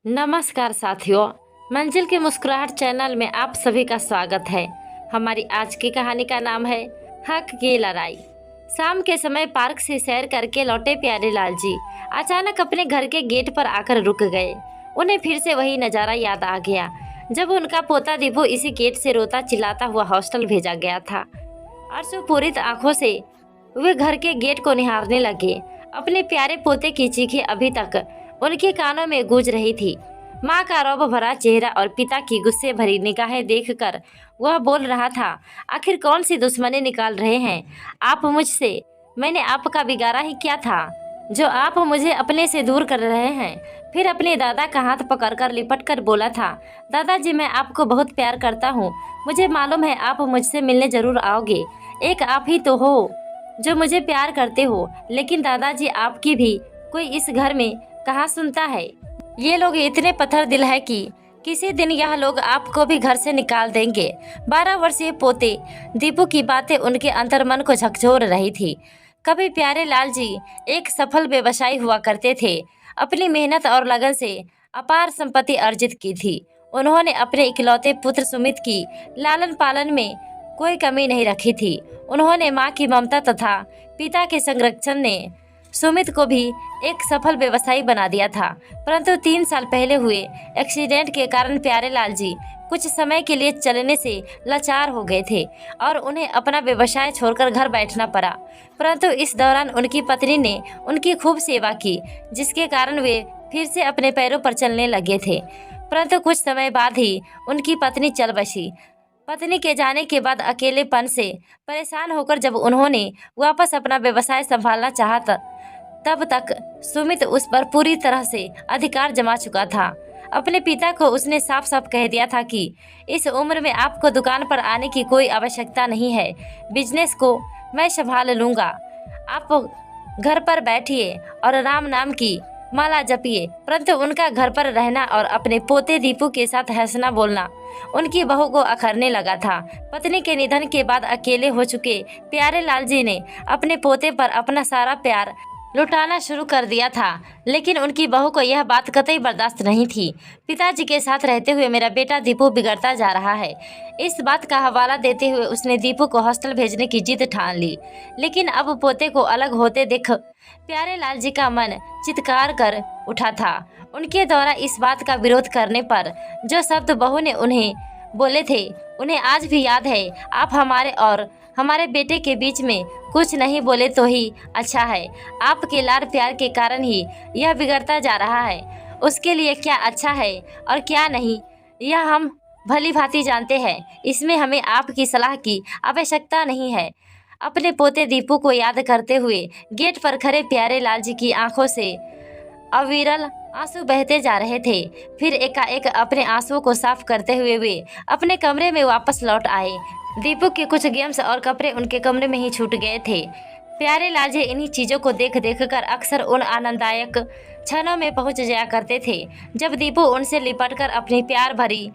नमस्कार साथियों, मंजिल की मुस्कुराहट चैनल में आप सभी का स्वागत है। हमारी आज की कहानी का नाम है हक की लड़ाई। शाम के समय पार्क से सैर करके लौटे प्यारेलाल जी अचानक अपने घर के गेट पर आकर रुक गए। उन्हें फिर से वही नज़ारा याद आ गया जब उनका पोता दीपू इसी गेट से रोता चिल्लाता हुआ हॉस्टल भेजा गया था। अश्रुपूरित आंखों से वे घर के गेट को निहारने लगे। अपने प्यारे पोते की चीखें अभी तक उनके कानों में गूंज रही थी। माँ का रौब भरा चेहरा और पिता की गुस्से भरी निगाहें देखकर वह बोल रहा था, आखिर कौन सी दुश्मनी निकाल रहे हैं आप मुझसे? मैंने आपका बिगाड़ा ही क्या था जो आप मुझे अपने से दूर कर रहे हैं? फिर अपने दादा का हाथ पकड़कर लिपट कर बोला था, दादाजी मैं आपको बहुत प्यार करता हूँ। मुझे मालूम है आप मुझसे मिलने जरूर आओगे। एक आप ही तो हो जो मुझे प्यार करते हो, लेकिन दादाजी आपकी भी कोई इस घर में कहाँ सुनता है। ये लोग इतने पत्थर दिल है कि किसी दिन यह लोग आपको भी घर से निकाल देंगे। 12 वर्षीय पोते दीपू की बातें उनके अंतर्मन को झकझोर रही थी। कभी प्यारे लाल जी एक सफल व्यवसायी हुआ करते थे। अपनी मेहनत और लगन से अपार संपत्ति अर्जित की थी। उन्होंने अपने इकलौते पुत्र सुमित की लालन पालन में कोई कमी नहीं रखी थी। उन्होंने माँ की ममता तथा पिता के संरक्षण ने सुमित को भी एक सफल व्यवसायी बना दिया था। परंतु 3 साल पहले हुए एक्सीडेंट के कारण प्यारेलाल जी कुछ समय के लिए चलने से लाचार हो गए थे और उन्हें अपना व्यवसाय छोड़कर घर बैठना पड़ा। परंतु इस दौरान उनकी पत्नी ने उनकी खूब सेवा की, जिसके कारण वे फिर से अपने पैरों पर चलने लगे थे। परंतु कुछ समय बाद ही उनकी पत्नी चल बसी। पत्नी के जाने के बाद अकेलेपन से परेशान होकर जब उन्होंने वापस अपना व्यवसाय संभालना चाहा तब तक सुमित उस पर पूरी तरह से अधिकार जमा चुका था। अपने पिता को उसने साफ साफ कह दिया था कि इस उम्र में आपको दुकान पर आने की कोई आवश्यकता नहीं है, बिजनेस को मैं संभाल लूँगा। आप घर पर बैठिए और राम नाम की माला जपिए। परंतु उनका घर पर रहना और अपने पोते दीपू के साथ हंसना बोलना उनकी बहू को अखरने लगा था। पत्नी के निधन के बाद अकेले हो चुके प्यारेलाल जी ने अपने पोते पर अपना सारा प्यार लुटाना शुरू कर दिया था, लेकिन उनकी बहू को यह बात कतई बर्दाश्त नहीं थी। पिताजी के साथ रहते हुए मेरा बेटा दीपू बिगड़ता जा रहा है। इस बात का हवाला देते हुए उसने दीपू को हॉस्टल भेजने की जिद ठान ली। लेकिन अब पोते को अलग होते देख प्यारेलाल जी का मन चित्कार कर उठा था। उनके द्वारा इस बात का विरोध करने पर जो शब्द बहू ने उन्हें बोले थे उन्हें आज भी याद है। आप हमारे और हमारे बेटे के बीच में कुछ नहीं बोले तो ही अच्छा है। आपके लाड प्यार के कारण ही यह बिगड़ता जा रहा है। उसके लिए क्या अच्छा है और क्या नहीं यह हम भली भांति जानते हैं। इसमें हमें आपकी सलाह की आवश्यकता नहीं है। अपने पोते दीपू को याद करते हुए गेट पर खड़े प्यारेलाल जी की आंखों से अविरल आंसू बहते जा रहे थे। फिर एकाएक अपने आंसुओं को साफ करते हुए वे अपने कमरे में वापस लौट आए। दीपू के कुछ गेम्स और कपड़े उनके कमरे में ही छूट गए थे। प्यारेलाल जी इन्हीं चीज़ों को देख देख कर अक्सर उन आनंददायक क्षणों में पहुंच जाया करते थे जब दीपू उनसे लिपटकर अपनी प्यार भरी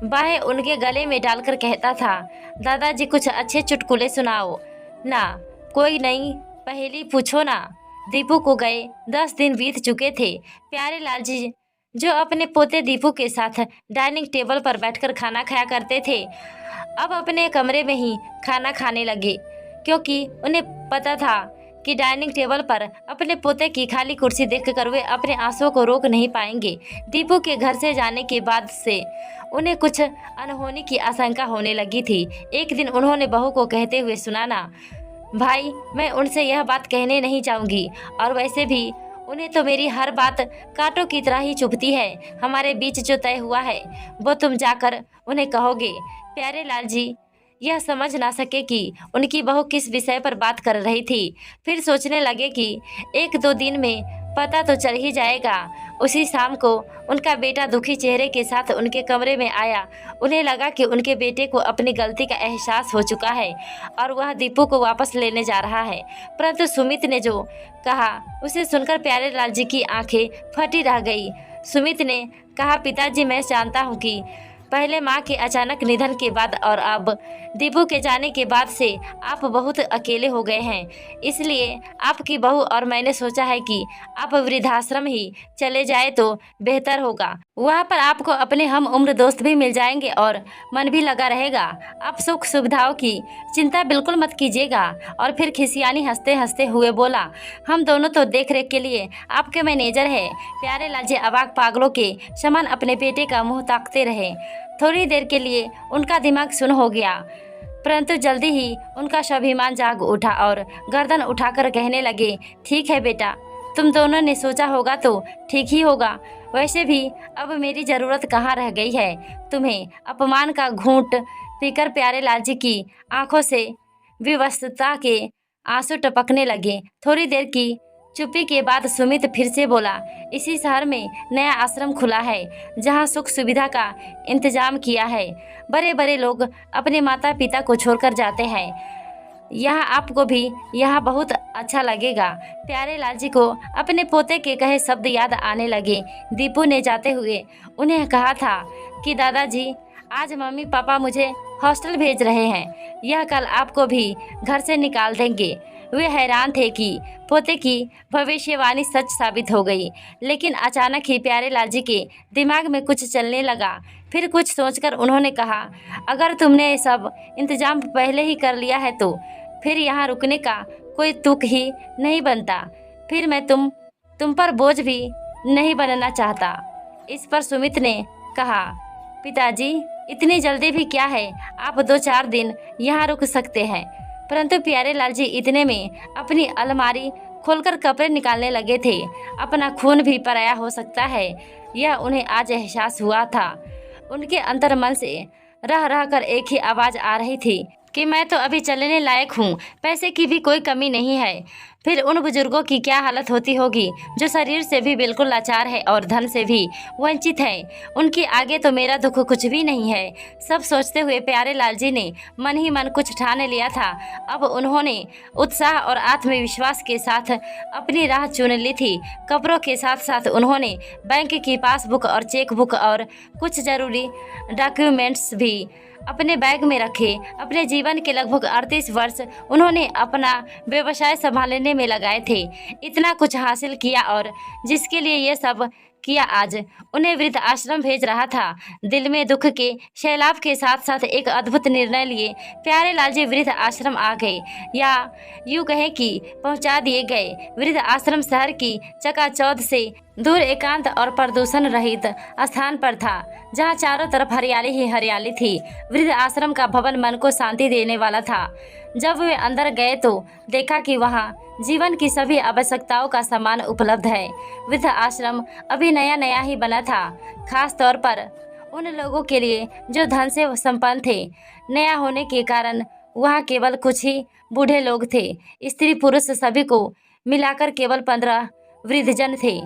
बाहें उनके गले में डालकर कहता था, दादाजी कुछ अच्छे चुटकुले सुनाओ ना, कोई नई पहेली पूछो ना। दीपू को गए 10 दिन बीत चुके थे। प्यारेलाल जी जो अपने पोते दीपू के साथ डाइनिंग टेबल पर बैठकर खाना खाया करते थे, अब अपने कमरे में ही खाना खाने लगे, क्योंकि उन्हें पता था कि डाइनिंग टेबल पर अपने पोते की खाली कुर्सी देखकर वे अपने आंसुओं को रोक नहीं पाएंगे। दीपू के घर से जाने के बाद से उन्हें कुछ अनहोनी की आशंका होने लगी थी। एक दिन उन्होंने बहू को कहते हुए सुना, ना भाई मैं उनसे यह बात कहने नहीं चाहूँगी, और वैसे भी उन्हें तो मेरी हर बात कांटों की तरह ही चुभती है। हमारे बीच जो तय हुआ है वो तुम जाकर उन्हें कहोगे। प्यारेलाल जी यह समझ ना सके कि उनकी बहू किस विषय पर बात कर रही थी। फिर सोचने लगे कि 1-2 दिन में पता तो चल ही जाएगा। उसी शाम को उनका बेटा दुखी चेहरे के साथ उनके कमरे में आया। उन्हें लगा कि उनके बेटे को अपनी गलती का एहसास हो चुका है और वह दीपू को वापस लेने जा रहा है। परंतु सुमित ने जो कहा उसे सुनकर प्यारेलाल जी की आंखें फटी रह गई। सुमित ने कहा, पिताजी मैं जानता हूँ कि पहले माँ के अचानक निधन के बाद और अब दीपू के जाने के बाद से आप बहुत अकेले हो गए हैं। इसलिए आपकी बहू और मैंने सोचा है कि आप वृद्धाश्रम ही चले जाए तो बेहतर होगा। वहाँ पर आपको अपने हम उम्र दोस्त भी मिल जाएंगे और मन भी लगा रहेगा। आप सुख सुविधाओं की चिंता बिल्कुल मत कीजिएगा। और फिर खिसियानी हंसते हंसते हुए बोला, हम दोनों तो देख रेख के लिए आपके मैनेजर है। प्यारे लाल जी अवाक पागलों के समान अपने बेटे का मुंह ताकते रहे। थोड़ी देर के लिए उनका दिमाग सुन्न हो गया, परंतु जल्दी ही उनका स्वाभिमान जाग उठा और गर्दन उठाकर कहने लगे, ठीक है बेटा, तुम दोनों ने सोचा होगा तो ठीक ही होगा। वैसे भी अब मेरी ज़रूरत कहाँ रह गई है तुम्हें। अपमान का घूंट पीकर प्यारे लाल जी की आंखों से विवशता के आंसू टपकने लगे। थोड़ी देर की चुप्पी के बाद सुमित फिर से बोला, इसी शहर में नया आश्रम खुला है जहां सुख सुविधा का इंतजाम किया है। बड़े बड़े लोग अपने माता पिता को छोड़कर जाते हैं। यहाँ आपको भी यहाँ बहुत अच्छा लगेगा। प्यारे लाल जी को अपने पोते के कहे शब्द याद आने लगे। दीपू ने जाते हुए उन्हें कहा था कि दादाजी, आज मम्मी पापा मुझे हॉस्टल भेज रहे हैं। यह कल आपको भी घर से निकाल देंगे। वे हैरान थे कि पोते की भविष्यवाणी सच साबित हो गई। लेकिन अचानक ही प्यारे लाल जी के दिमाग में कुछ चलने लगा। फिर कुछ सोचकर उन्होंने कहा, अगर तुमने सब इंतजाम पहले ही कर लिया है तो फिर यहाँ रुकने का कोई तुक ही नहीं बनता। फिर मैं तुम पर बोझ भी नहीं बनना चाहता। इस पर सुमित ने कहा, पिताजी, इतनी जल्दी भी क्या है, आप 2-4 दिन यहाँ रुक सकते हैं। परंतु प्यारे लाल जी इतने में अपनी अलमारी खोलकर कपड़े निकालने लगे थे। अपना खून भी पराया हो सकता है, यह उन्हें आज एहसास हुआ था। उनके अंतर मन से रह रह कर एक ही आवाज़ आ रही थी कि मैं तो अभी चलने लायक हूँ, पैसे की भी कोई कमी नहीं है। फिर उन बुजुर्गों की क्या हालत होती होगी जो शरीर से भी बिल्कुल लाचार है और धन से भी वंचित है। उनके आगे तो मेरा दुख कुछ भी नहीं है। सब सोचते हुए प्यारे लाल जी ने मन ही मन कुछ ठान लिया था। अब उन्होंने उत्साह और आत्मविश्वास के साथ अपनी राह चुन ली थी। कपड़ों के साथ साथ उन्होंने बैंक की पासबुक और चेक बुक और कुछ ज़रूरी डॉक्यूमेंट्स भी अपने बैग में रखे। अपने जीवन के लगभग 38 वर्ष उन्होंने अपना व्यवसाय संभालने में लगाए थे। इतना कुछ हासिल किया और जिसके लिए ये सब किया, आज उन्हें वृद्ध आश्रम भेज रहा था। दिल में दुख के सैलाब के साथ साथ एक अद्भुत निर्णय लिए प्यारे लाल जी वृद्ध आश्रम आ गए, या यूँ कहें कि पहुंचा दिए गए। वृद्ध आश्रम शहर की चकाचौंध से दूर एकांत और प्रदूषण रहित स्थान पर था, जहां चारों तरफ हरियाली ही हरियाली थी। वृद्ध आश्रम का भवन मन को शांति देने वाला था। जब वे अंदर गए तो देखा कि वहां जीवन की सभी आवश्यकताओं का सामान उपलब्ध है। वृद्ध आश्रम अभी नया नया ही बना था, खास तौर पर उन लोगों के लिए जो धन से संपन्न थे। नया होने के कारण वहां केवल कुछ ही बूढ़े लोग थे। स्त्री पुरुष सभी को मिलाकर केवल 15 वृद्धजन थे,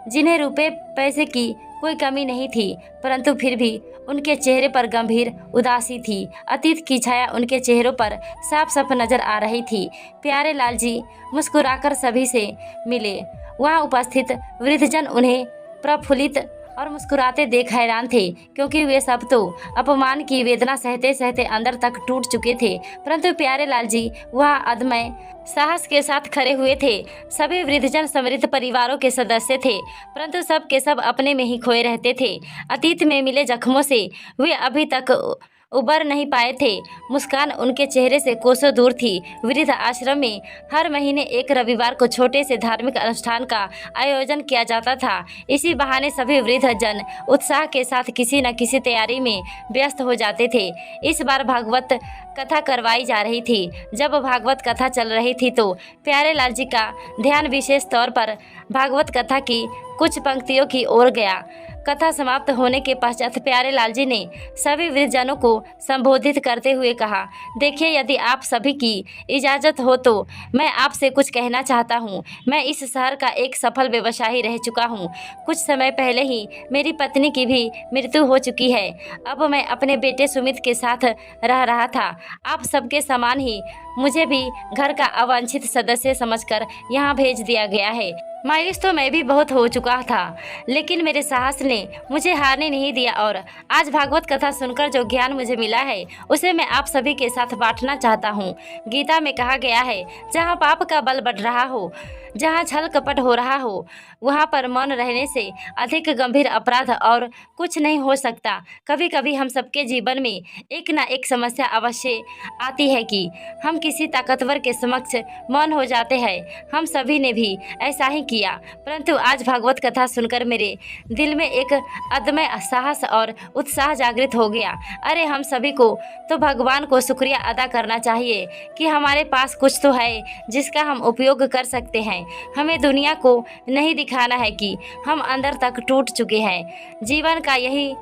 जिन्हें रुपए पैसे की कोई कमी नहीं थी, परंतु फिर भी उनके चेहरे पर गंभीर उदासी थी। अतीत की छाया उनके चेहरों पर साफ साफ नजर आ रही थी। प्यारे लाल जी मुस्कुराकर सभी से मिले। वहां उपस्थित वृद्धजन उन्हें प्रफुल्लित और मुस्कुराते देख हैरान थे, क्योंकि वे सब तो अपमान की वेदना सहते सहते अंदर तक टूट चुके थे। परंतु प्यारे लाल जी वह अदम्य साहस के साथ खड़े हुए थे। सभी वृद्धजन समृद्ध परिवारों के सदस्य थे, परंतु सब के सब अपने में ही खोए रहते थे। अतीत में मिले जख्मों से वे अभी तक उबर नहीं पाए थे। मुस्कान उनके चेहरे से कोसों दूर थी। वृद्ध आश्रम में हर महीने एक रविवार को छोटे से धार्मिक अनुष्ठान का आयोजन किया जाता था। इसी बहाने सभी वृद्ध जन उत्साह के साथ किसी न किसी तैयारी में व्यस्त हो जाते थे। इस बार भागवत कथा करवाई जा रही थी। जब भागवत कथा चल रही थी तो प्यारे लाल जी का ध्यान विशेष तौर पर भागवत कथा की कुछ पंक्तियों की ओर गया। कथा समाप्त होने के पश्चात प्यारे लाल जी ने सभी वृद्धजनों को संबोधित करते हुए कहा, देखिए, यदि आप सभी की इजाज़त हो तो मैं आपसे कुछ कहना चाहता हूँ। मैं इस शहर का एक सफल व्यवसायी रह चुका हूँ। कुछ समय पहले ही मेरी पत्नी की भी मृत्यु हो चुकी है। अब मैं अपने बेटे सुमित के साथ रह रहा था। आप सबके समान ही मुझे भी घर का अवांछित सदस्य समझकर यहाँ भेज दिया गया है। मायूस तो मैं भी बहुत हो चुका था, लेकिन मेरे साहस ने मुझे हारने नहीं दिया और आज भागवत कथा सुनकर जो ज्ञान मुझे मिला है उसे मैं आप सभी के साथ बांटना चाहता हूँ। गीता में कहा गया है, जहाँ पाप का बल बढ़ रहा हो, जहाँ छल कपट हो रहा हो, वहाँ पर मौन रहने से अधिक गंभीर अपराध और कुछ नहीं हो सकता। कभी कभी हम सबके जीवन में एक ना एक समस्या अवश्य आती है कि हम किसी ताकतवर के समक्ष मौन हो जाते हैं। हम सभी ने भी ऐसा ही किया, परंतु आज भागवत कथा सुनकर मेरे दिल में एक अदम्य साहस और उत्साह जागृत हो गया। अरे हम सभी को तो भगवान को शुक्रिया अदा करना चाहिए कि हमारे पास कुछ तो है जिसका हम उपयोग कर सकते हैं। हमें दुनिया को नहीं दिखाना है कि हम अंदर तक टूट चुके हैं। जीवन का यही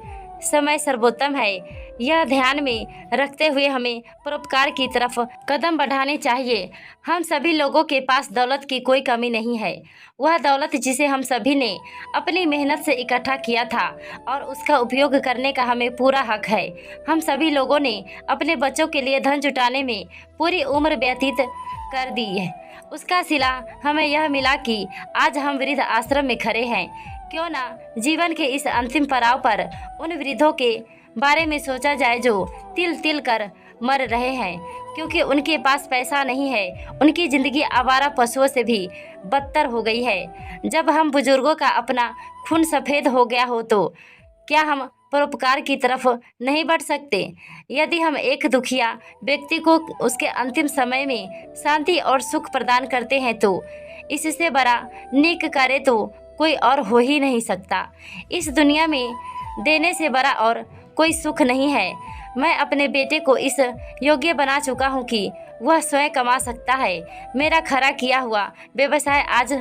समय सर्वोत्तम है। यह ध्यान में रखते हुए हमें परोपकार की तरफ कदम बढ़ाने चाहिए। हम सभी लोगों के पास दौलत की कोई कमी नहीं है। वह दौलत जिसे हम सभी ने अपनी मेहनत से इकट्ठा किया था और उसका उपयोग करने का हमें पूरा हक है। हम सभी लोगों ने अपने बच्चों के लिए धन जुटाने में पूरी उम्र व्यतीत कर दी है। उसका सिला हमें यह मिला कि आज हम वृद्ध आश्रम में खड़े हैं। क्यों ना जीवन के इस अंतिम पड़ाव पर उन वृद्धों के बारे में सोचा जाए जो तिल तिल कर मर रहे हैं, क्योंकि उनके पास पैसा नहीं है। उनकी ज़िंदगी आवारा पशुओं से भी बदतर हो गई है। जब हम बुजुर्गों का अपना खून सफ़ेद हो गया हो तो क्या हम परोपकार की तरफ नहीं बढ़ सकते? यदि हम एक दुखिया व्यक्ति को उसके अंतिम समय में शांति और सुख प्रदान करते हैं तो इससे बड़ा नेक कार्य तो कोई और हो ही नहीं सकता। इस दुनिया में देने से बड़ा और कोई सुख नहीं है। मैं अपने बेटे को इस योग्य बना चुका हूँ कि वह स्वयं कमा सकता है। मेरा खड़ा किया हुआ व्यवसाय आज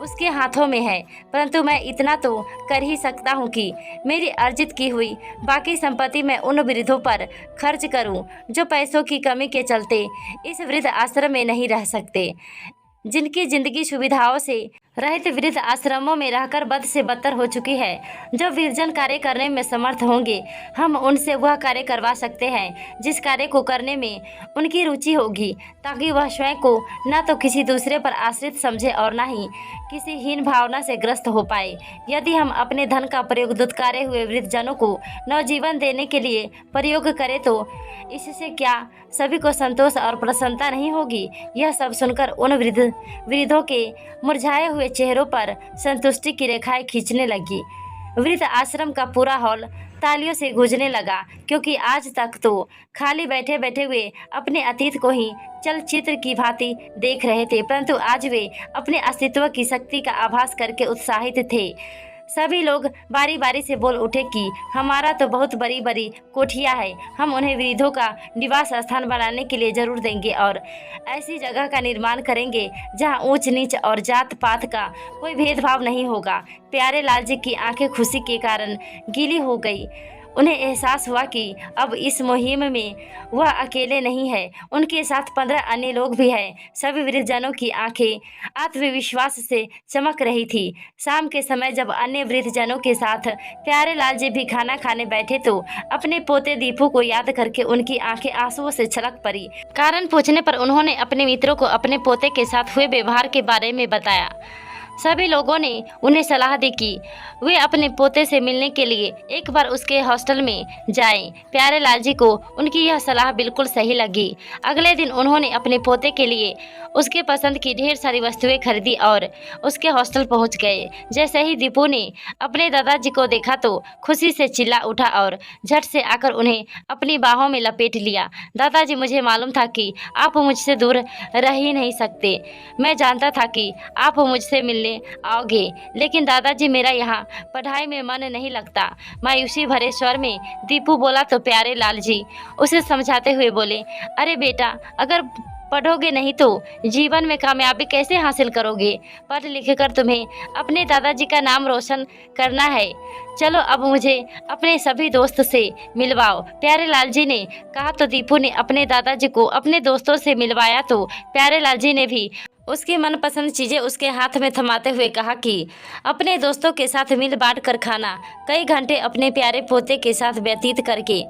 उसके हाथों में है, परंतु मैं इतना तो कर ही सकता हूँ कि मेरी अर्जित की हुई बाकी संपत्ति मैं उन वृद्धों पर खर्च करूँ जो पैसों की कमी के चलते इस वृद्ध आश्रम में नहीं रह सकते, जिनकी जिंदगी सुविधाओं से रहित वृद्ध आश्रमों में रहकर बद से बदतर हो चुकी है। जो विरजन कार्य करने में समर्थ होंगे, हम उनसे वह कार्य करवा सकते हैं जिस कार्य को करने में उनकी रुचि होगी, ताकि वह स्वयं को न तो किसी दूसरे पर आश्रित समझे और न ही किसी हीन भावना से ग्रस्त हो पाए। यदि हम अपने धन का प्रयोग दुत्कारे हुए वृद्धजनों को नवजीवन देने के लिए प्रयोग करें तो इससे क्या सभी को संतोष और प्रसन्नता नहीं होगी? यह सब सुनकर उन वृद्धों के मुरझाए हुए चेहरों पर संतुष्टि की रेखाएं खींचने लगी। वृद्ध आश्रम का पूरा हॉल तालियों से गूंजने लगा, क्योंकि आज तक तो खाली बैठे बैठे वे अपने अतीत को ही चलचित्र की भांति देख रहे थे, परंतु आज वे अपने अस्तित्व की शक्ति का आभास करके उत्साहित थे। सभी लोग बारी बारी से बोल उठे कि हमारा तो बहुत बड़ी बड़ी कोठियाँ है, हम उन्हें वृद्धों का निवास स्थान बनाने के लिए जरूर देंगे और ऐसी जगह का निर्माण करेंगे जहां ऊंच नीच और जात पात का कोई भेदभाव नहीं होगा। प्यारे लाल जी की आंखें खुशी के कारण गीली हो गई। उन्हें एहसास हुआ कि अब इस मुहिम में वह अकेले नहीं है, उनके साथ 15 अन्य लोग भी हैं। सभी वृद्धजनों की आंखें आत्मविश्वास से चमक रही थी। शाम के समय जब अन्य वृद्धजनों के साथ प्यारे लाल जी भी खाना खाने बैठे तो अपने पोते दीपू को याद करके उनकी आंखें आंसुओं से छलक पड़ी। कारण पूछने पर उन्होंने अपने मित्रों को अपने पोते के साथ हुए व्यवहार के बारे में बताया। सभी लोगों ने उन्हें सलाह दी कि वे अपने पोते से मिलने के लिए एक बार उसके हॉस्टल में जाएं। प्यारे लाल जी को उनकी यह सलाह बिल्कुल सही लगी। अगले दिन उन्होंने अपने पोते के लिए उसके पसंद की ढेर सारी वस्तुएं खरीदी और उसके हॉस्टल पहुंच गए। जैसे ही दीपू ने अपने दादाजी को देखा तो खुशी से चिल्ला उठा और झट से आकर उन्हें अपनी बाहों में लपेट लिया। दादाजी, मुझे मालूम था कि आप मुझसे दूर रह ही नहीं सकते। मैं जानता था कि आप मुझसे मिलने आओगे, लेकिन दादाजी मेरा यहाँ पढ़ाई में मन नहीं लगता। मायूसी भरे स्वर में दीपू बोला तो प्यारे लाल जी उसे समझाते हुए बोले, अरे बेटा, अगर पढ़ोगे नहीं तो जीवन में कामयाबी कैसे हासिल करोगे? पढ़ लिख कर तुम्हें अपने दादाजी का नाम रोशन करना है। चलो अब मुझे अपने सभी दोस्त से मिलवाओ। प्यारेलाल जी ने कहा तो दीपू ने अपने दादाजी को अपने दोस्तों से मिलवाया तो प्यारेलाल जी ने भी उसकी मनपसंद चीज़ें उसके हाथ में थमाते हुए कहा कि अपने दोस्तों के साथ मिल बांट कर खाना, कई घंटे अपने प्यारे पोते के साथ व्यतीत करके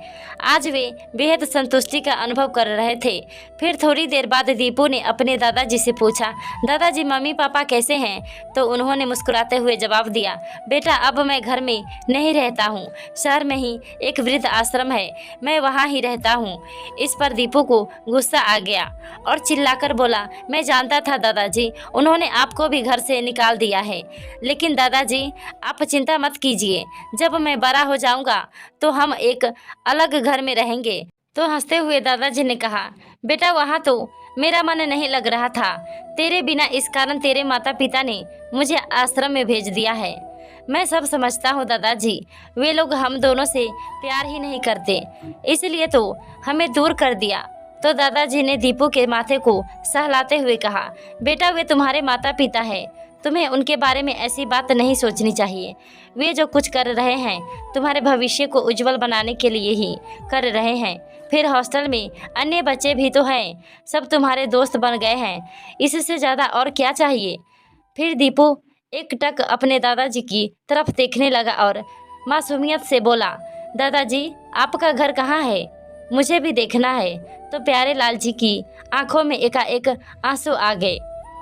आज वे बेहद संतुष्टि का अनुभव कर रहे थे। फिर थोड़ी देर बाद दीपू ने अपने दादाजी से पूछा, दादाजी मम्मी पापा कैसे हैं? तो उन्होंने मुस्कुराते हुए जवाब दिया, बेटा अब मैं घर में नहीं रहता हूँ, शहर में ही एक वृद्ध आश्रम है, मैं वहाँ ही रहता हूँ। इस पर दीपू को गुस्सा आ गया और चिल्लाकर बोला, मैं जानता था दादाजी, उन्होंने आपको भी घर से निकाल दिया है। लेकिन दादाजी आप चिंता मत कीजिए, जब मैं बड़ा हो जाऊंगा तो हम एक अलग घर में रहेंगे। तो हंसते हुए दादाजी ने कहा, बेटा वहाँ तो मेरा मन नहीं लग रहा था तेरे बिना, इस कारण तेरे माता पिता ने मुझे आश्रम में भेज दिया है। मैं सब समझता हूँ दादाजी, वे लोग हम दोनों से प्यार ही नहीं करते, इसलिए तो हमें दूर कर दिया। तो दादाजी ने दीपू के माथे को सहलाते हुए कहा, बेटा वे तुम्हारे माता पिता हैं, तुम्हें उनके बारे में ऐसी बात नहीं सोचनी चाहिए। वे जो कुछ कर रहे हैं तुम्हारे भविष्य को उज्जवल बनाने के लिए ही कर रहे हैं। फिर हॉस्टल में अन्य बच्चे भी तो हैं, सब तुम्हारे दोस्त बन गए हैं, इससे ज़्यादा और क्या चाहिए। फिर दीपू एकटक अपने दादाजी की तरफ देखने लगा और मासूमियत से बोला, दादाजी आपका घर कहाँ है? मुझे भी देखना है। तो प्यारेलाल जी की आंखों में एकाएक आंसू आ गए।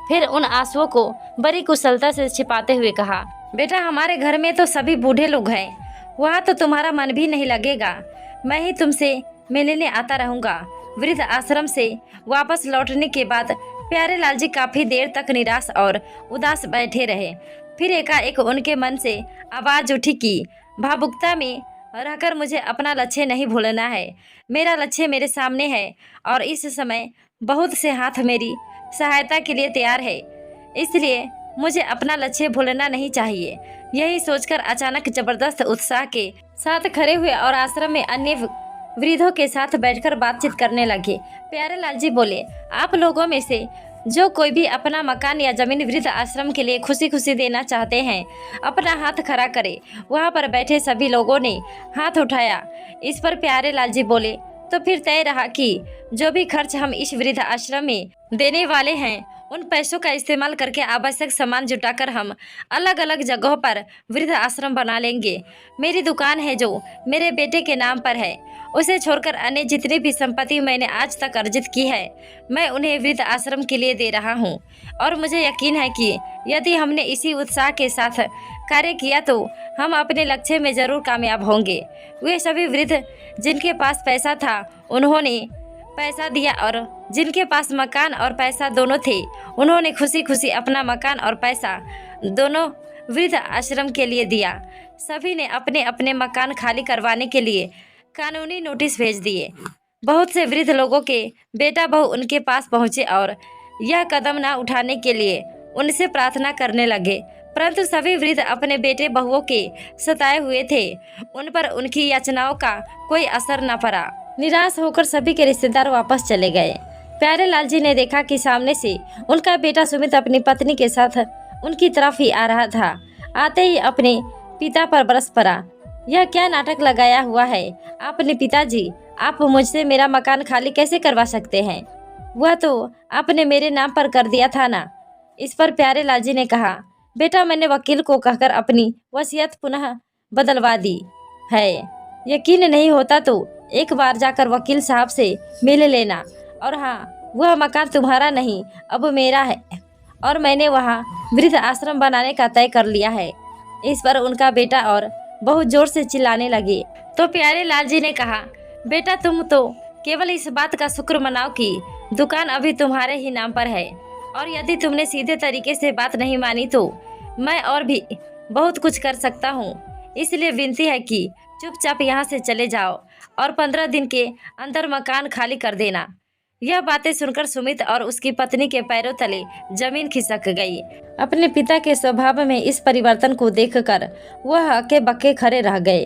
फिर उन आंसुओं को बड़ी कुशलता से छिपाते हुए कहा, बेटा हमारे घर में तो सभी बूढ़े लोग हैं, वहाँ तो तुम्हारा मन भी नहीं लगेगा, मैं ही तुमसे मिलने आता रहूँगा। वृद्ध आश्रम से वापस लौटने के बाद प्यारेलाल जी काफ़ी देर तक निराश और उदास बैठे रहे। फिर एकाएक उनके मन से आवाज़ उठी कि भावुकता में रहकर मुझे अपना लक्ष्य नहीं भूलना है। मेरा लक्ष्य मेरे सामने है और इस समय बहुत से हाथ मेरी सहायता के लिए तैयार है, इसलिए मुझे अपना लक्ष्य भूलना नहीं चाहिए। यही सोचकर अचानक जबरदस्त उत्साह के साथ खड़े हुए और आश्रम में अन्य वृद्धों के साथ बैठकर बातचीत करने लगे। प्यारेलाल जी बोले, आप लोगों में से जो कोई भी अपना मकान या जमीन वृद्ध आश्रम के लिए खुशी खुशी देना चाहते हैं, अपना हाथ खड़ा करे। वहाँ पर बैठे सभी लोगों ने हाथ उठाया। इस पर प्यारेलाल जी बोले, तो फिर तय रहा कि जो भी खर्च हम इस वृद्ध आश्रम में देने वाले हैं, उन पैसों का इस्तेमाल करके आवश्यक सामान जुटाकर हम अलग अलग जगहों पर वृद्ध आश्रम बना लेंगे। मेरी दुकान है जो मेरे बेटे के नाम पर है, उसे छोड़कर अन्य जितनी भी संपत्ति मैंने आज तक अर्जित की है, मैं उन्हें वृद्ध आश्रम के लिए दे रहा हूँ। और मुझे यकीन है कि यदि हमने इसी उत्साह के साथ कार्य किया तो हम अपने लक्ष्य में ज़रूर कामयाब होंगे। वे सभी वृद्ध जिनके पास पैसा था उन्होंने पैसा दिया, और जिनके पास मकान और पैसा दोनों थे उन्होंने खुशी खुशी अपना मकान और पैसा दोनों वृद्ध आश्रम के लिए दिया। सभी ने अपने अपने मकान खाली करवाने के लिए कानूनी नोटिस भेज दिए। बहुत से वृद्ध लोगों के बेटा बहू उनके पास पहुंचे और यह कदम न उठाने के लिए उनसे प्रार्थना करने लगे, परंतु सभी वृद्ध अपने बेटे बहुओं के सताए हुए थे। उन पर उनकी याचनाओं का कोई असर न पड़ा। निराश होकर सभी के रिश्तेदार वापस चले गए। प्यारेलाल जी ने देखा कि सामने से उनका बेटा सुमित अपनी पत्नी के साथ उनकी तरफ ही आ रहा था। आते ही अपने पिता पर बरस पड़ा, यह क्या नाटक लगाया हुआ है आपने पिताजी? आप मुझसे मेरा मकान खाली कैसे करवा सकते हैं? वह तो आपने मेरे नाम पर कर दिया था ना। इस पर प्यारेलाल जी ने कहा, बेटा मैंने वकील को कहकर अपनी वसीयत पुनः बदलवा दी है। यकीन नहीं होता तो एक बार जाकर वकील साहब से मिल लेना। और हाँ, वह मकान तुम्हारा नहीं अब मेरा है और मैंने वहाँ वृद्ध आश्रम बनाने का तय कर लिया है। इस पर उनका बेटा और बहुत जोर से चिल्लाने लगे। तो प्यारेलाल जी ने कहा, बेटा तुम तो केवल इस बात का शुक्र मनाओ कि दुकान अभी तुम्हारे ही नाम पर है, और यदि तुमने सीधे तरीके से बात नहीं मानी तो मैं और भी बहुत कुछ कर सकता हूँ। इसलिए विनती है कि चुपचाप यहाँ से चले जाओ और 15 दिन के अंदर मकान खाली कर देना। यह बातें सुनकर सुमित और उसकी पत्नी के पैरों तले जमीन खिसक गई। अपने पिता के स्वभाव में इस परिवर्तन को देखकर वह हक्के बक्के खड़े रह गए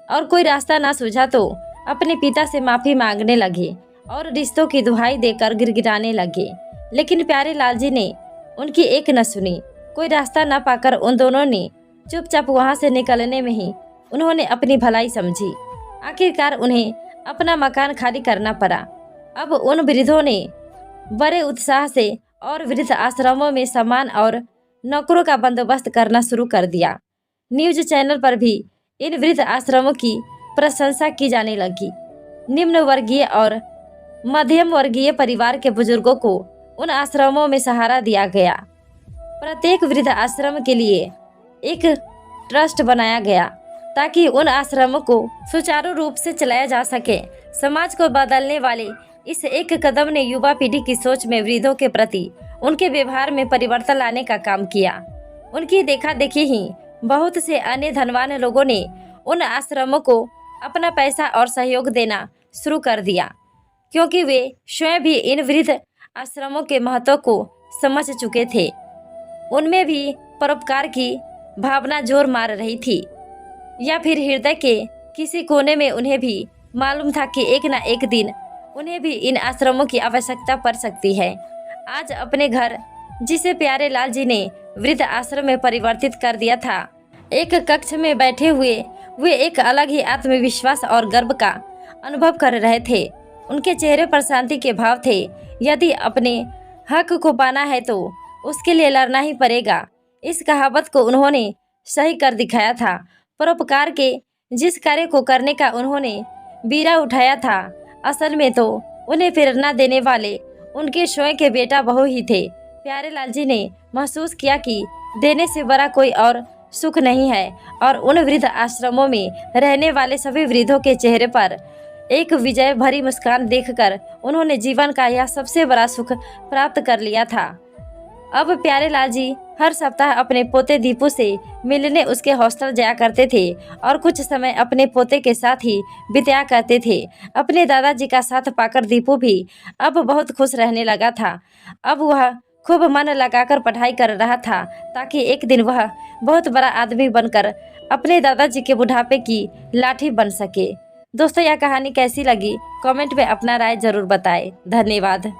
और कोई रास्ता ना सूझा तो अपने पिता से माफ़ी मांगने लगे और रिश्तों की दुहाई देकर गिड़गिड़ाने लगे। लेकिन प्यारेलाल जी ने उनकी एक न सुनी। कोई रास्ता न पाकर उन दोनों ने चुपचाप वहाँ से निकलने में ही उन्होंने अपनी भलाई समझी। आखिरकार उन्हें अपना मकान खाली करना पड़ा। अब उन वृद्धों ने बड़े उत्साह से और वृद्ध आश्रमों में सामान और नौकरों का बंदोबस्त करना शुरू कर दिया। न्यूज चैनल पर भी इन वृद्ध आश्रमों की प्रशंसा की जाने लगी। निम्न वर्गीय और मध्यम वर्गीय परिवार के बुजुर्गों को उन आश्रमों में सहारा दिया गया। प्रत्येक वृद्ध आश्रम के लिए एक ट्रस्ट बनाया गया ताकि उन आश्रमों को सुचारू रूप से चलाया जा सके। समाज को बदलने वाले इस एक कदम ने युवा पीढ़ी की सोच में वृद्धों के प्रति उनके व्यवहार में परिवर्तन लाने का काम किया। उनकी देखा देखी ही बहुत से अन्य धनवान लोगों ने उन आश्रमों को अपना पैसा और सहयोग देना शुरू कर दिया, क्योंकि वे स्वयं भी इन वृद्ध आश्रमों के महत्व को समझ चुके थे। उनमें भी परोपकार की भावना जोर मार रही थी, या फिर हृदय के किसी कोने में उन्हें भी मालूम था कि एक न एक दिन उन्हें भी इन आश्रमों की आवश्यकता पड़ सकती है। आज अपने घर, जिसे प्यारे लाल जी ने वृद्ध आश्रम में परिवर्तित कर दिया था, एक कक्ष में बैठे हुए वे एक अलग ही आत्मविश्वास और गर्व का अनुभव कर रहे थे। उनके चेहरे पर शांति के भाव थे। यदि अपने हक को पाना है तो उसके लिए लड़ना ही पड़ेगा। इस कहावत को उन्होंने सही कर दिखाया था। परोपकार के जिस कार्य को करने का उन्होंने बीड़ा उठाया था, असल में तो उन्हें प्रेरणा देने वाले उनके स्वयं के बेटा बहू ही थे। प्यारे लाल जी ने महसूस किया कि देने से बड़ा कोई और सुख नहीं है, और उन वृद्ध आश्रमों में रहने वाले सभी वृद्धों के चेहरे पर एक विजय भरी मुस्कान देखकर उन्होंने जीवन का यह सबसे बड़ा सुख प्राप्त कर लिया था। अब प्यारे लाल जी हर सप्ताह अपने पोते दीपू से मिलने उसके हॉस्टल जाया करते थे और कुछ समय अपने पोते के साथ ही बिताया करते थे। अपने दादाजी का साथ पाकर दीपू भी अब बहुत खुश रहने लगा था। अब वह खूब मन लगाकर पढ़ाई कर रहा था ताकि एक दिन वह बहुत बड़ा आदमी बनकर अपने दादाजी के बुढ़ापे की लाठी बन सके। दोस्तों, यह कहानी कैसी लगी कमेंट में अपना राय जरूर बताएं। धन्यवाद।